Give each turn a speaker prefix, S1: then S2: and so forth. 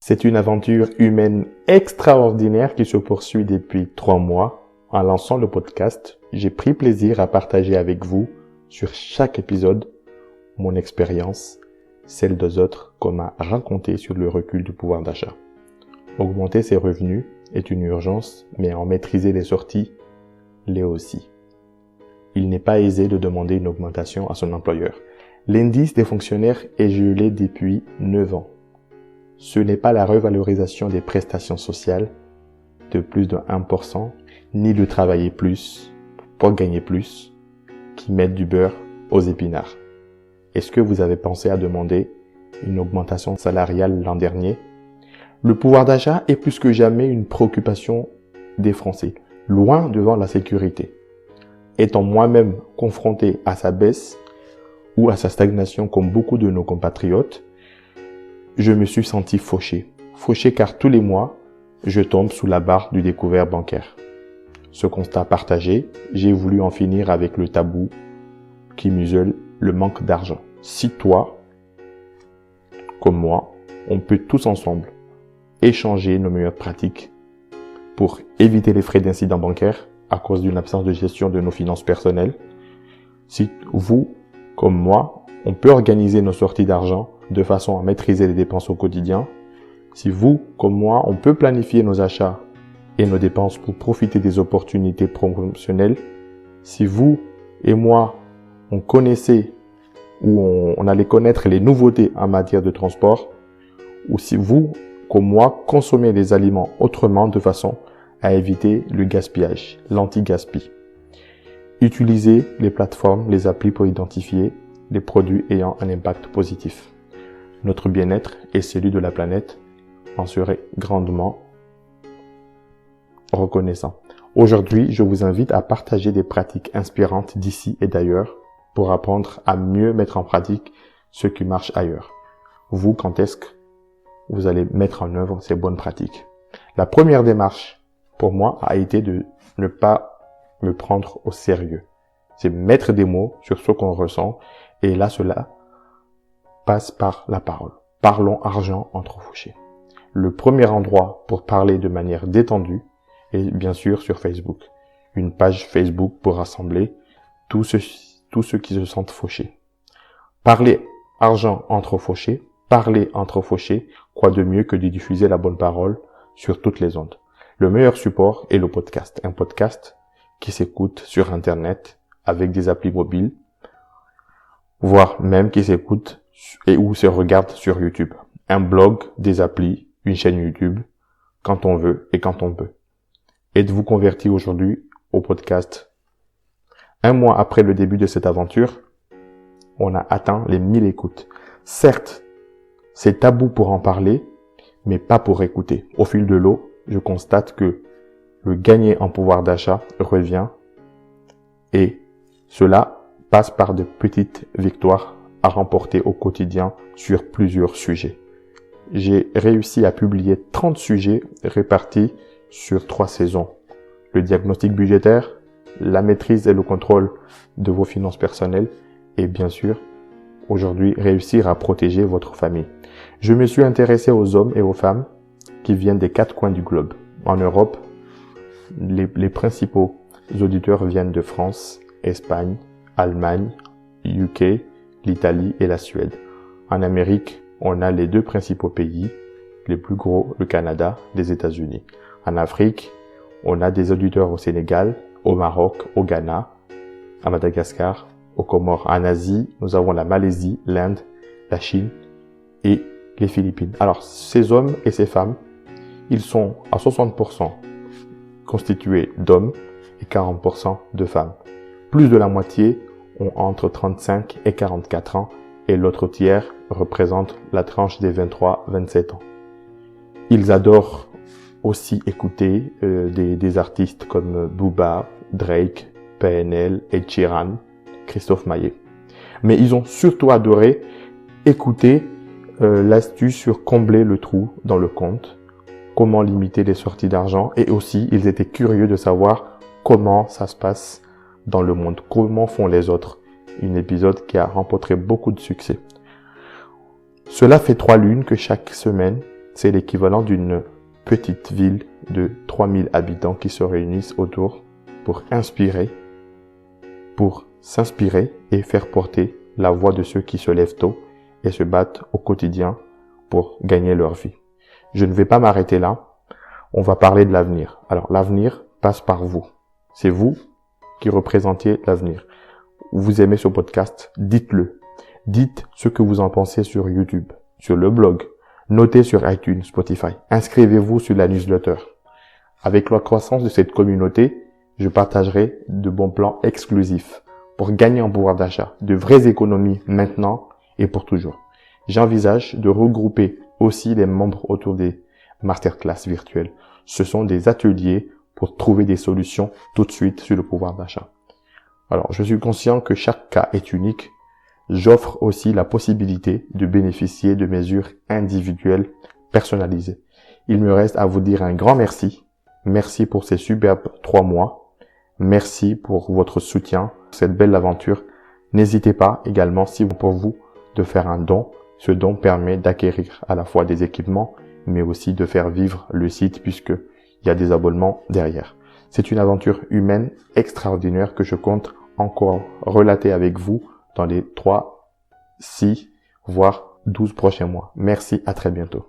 S1: C'est une aventure humaine extraordinaire qui se poursuit depuis 3 mois. En lançant le podcast, j'ai pris plaisir à partager avec vous, sur chaque épisode, mon expérience, celle des autres qu'on m'a raconté sur le recul du pouvoir d'achat. Augmenter ses revenus est une urgence, mais en maîtriser les sorties l'est aussi. Il n'est pas aisé de demander une augmentation à son employeur. L'indice des fonctionnaires est gelé depuis 9 ans. Ce n'est pas la revalorisation des prestations sociales de plus de 1%, ni de travailler plus pour gagner plus, qui mettent du beurre aux épinards. Est-ce que vous avez pensé à demander une augmentation salariale l'an dernier? Le pouvoir d'achat est plus que jamais une préoccupation des Français, loin devant la sécurité. Étant moi-même confronté à sa baisse ou à sa stagnation comme beaucoup de nos compatriotes, je me suis senti fauché. Fauché car tous les mois, je tombe sous la barre du découvert bancaire. Ce constat partagé, j'ai voulu en finir avec le tabou qui muselle le manque d'argent. Si toi, comme moi, on peut tous ensemble échanger nos meilleures pratiques pour éviter les frais d'incident bancaire à cause d'une absence de gestion de nos finances personnelles. Si vous, comme moi, on peut organiser nos sorties d'argent de façon à maîtriser les dépenses au quotidien. Si vous, comme moi, on peut planifier nos achats et nos dépenses pour profiter des opportunités promotionnelles. Si vous et moi, on connaissait ou on allait connaître les nouveautés en matière de transport, ou si vous, comme moi, consommez les aliments autrement de façon à éviter le gaspillage, l'anti-gaspi. Utilisez les plateformes, les applis pour identifier les produits ayant un impact positif. Notre bien-être et celui de la planète en seraient grandement reconnaissants. Aujourd'hui, je vous invite à partager des pratiques inspirantes d'ici et d'ailleurs pour apprendre à mieux mettre en pratique ce qui marche ailleurs. Vous, quand est-ce que vous allez mettre en œuvre ces bonnes pratiques? La première démarche, pour moi, a été de ne pas me prendre au sérieux. C'est mettre des mots sur ce qu'on ressent et là, cela passe par la parole. Parlons argent entre fauchés. Le premier endroit pour parler de manière détendue est bien sûr sur Facebook. Une page Facebook pour rassembler tous ceux qui se sentent fauchés. Parler argent entre fauchés, parler entre fauchés, quoi de mieux que de diffuser la bonne parole sur toutes les ondes. Le meilleur support est le podcast. Un podcast qui s'écoute sur Internet avec des applis mobiles, voire même qui s'écoute et ou se regarde sur YouTube. Un blog, des applis, une chaîne YouTube, quand on veut et quand on peut. Êtes-vous converti aujourd'hui au podcast? 1 mois après le début de cette aventure, on a atteint les 1000 écoutes. Certes, c'est tabou pour en parler, mais pas pour écouter. Au fil de l'eau, je constate que le gagner en pouvoir d'achat revient et cela passe par de petites victoires à remporter au quotidien sur plusieurs sujets. J'ai réussi à publier 30 sujets répartis sur 3 saisons. Le diagnostic budgétaire, la maîtrise et le contrôle de vos finances personnelles et bien sûr, aujourd'hui, réussir à protéger votre famille. Je me suis intéressé aux hommes et aux femmes qui viennent des 4 coins du globe. En Europe, les principaux auditeurs viennent de France, Espagne, Allemagne, UK, l'Italie et la Suède. En Amérique, on a les 2 principaux pays, les plus gros, le Canada, les États-Unis. En Afrique, on a des auditeurs au Sénégal, au Maroc, au Ghana, à Madagascar, aux Comores. En Asie, nous avons la Malaisie, l'Inde, la Chine et les Philippines. Alors, ces hommes et ces femmes, ils sont à 60% constitués d'hommes et 40% de femmes. Plus de la moitié ont entre 35 et 44 ans et l'autre tiers représente la tranche des 23-27 ans. Ils adorent aussi écouter des artistes comme Booba, Drake, PNL, Ed Sheeran, Christophe Maé. Mais ils ont surtout adoré écouter l'astuce sur combler le trou dans le compte, comment limiter les sorties d'argent et aussi ils étaient curieux de savoir comment ça se passe dans le monde, comment font les autres. Un épisode qui a remporté beaucoup de succès. Cela fait 3 lunes que chaque semaine, c'est l'équivalent d'une petite ville de 3000 habitants qui se réunissent autour pour s'inspirer et faire porter la voix de ceux qui se lèvent tôt et se battent au quotidien pour gagner leur vie. Je ne vais pas m'arrêter là. On va parler de l'avenir. Alors, l'avenir passe par vous. C'est vous qui représentez l'avenir. Vous aimez ce podcast, dites-le. Dites ce que vous en pensez sur YouTube, sur le blog. Notez sur iTunes, Spotify. Inscrivez-vous sur la newsletter. Avec la croissance de cette communauté, je partagerai de bons plans exclusifs pour gagner en pouvoir d'achat, de vraies économies maintenant et pour toujours. J'envisage de regrouper aussi les membres autour des masterclass virtuelles. Ce sont des ateliers pour trouver des solutions tout de suite sur le pouvoir d'achat. Alors, je suis conscient que chaque cas est unique. J'offre aussi la possibilité de bénéficier de mesures individuelles personnalisées. Il me reste à vous dire un grand merci. Merci pour ces superbes 3 mois. Merci pour votre soutien, cette belle aventure. N'hésitez pas également, si pour vous, de faire un don. Ce don permet d'acquérir à la fois des équipements, mais aussi de faire vivre le site puisqu'il y a des abonnements derrière. C'est une aventure humaine extraordinaire que je compte encore relater avec vous dans les 3, 6, voire 12 prochains mois. Merci, à très bientôt.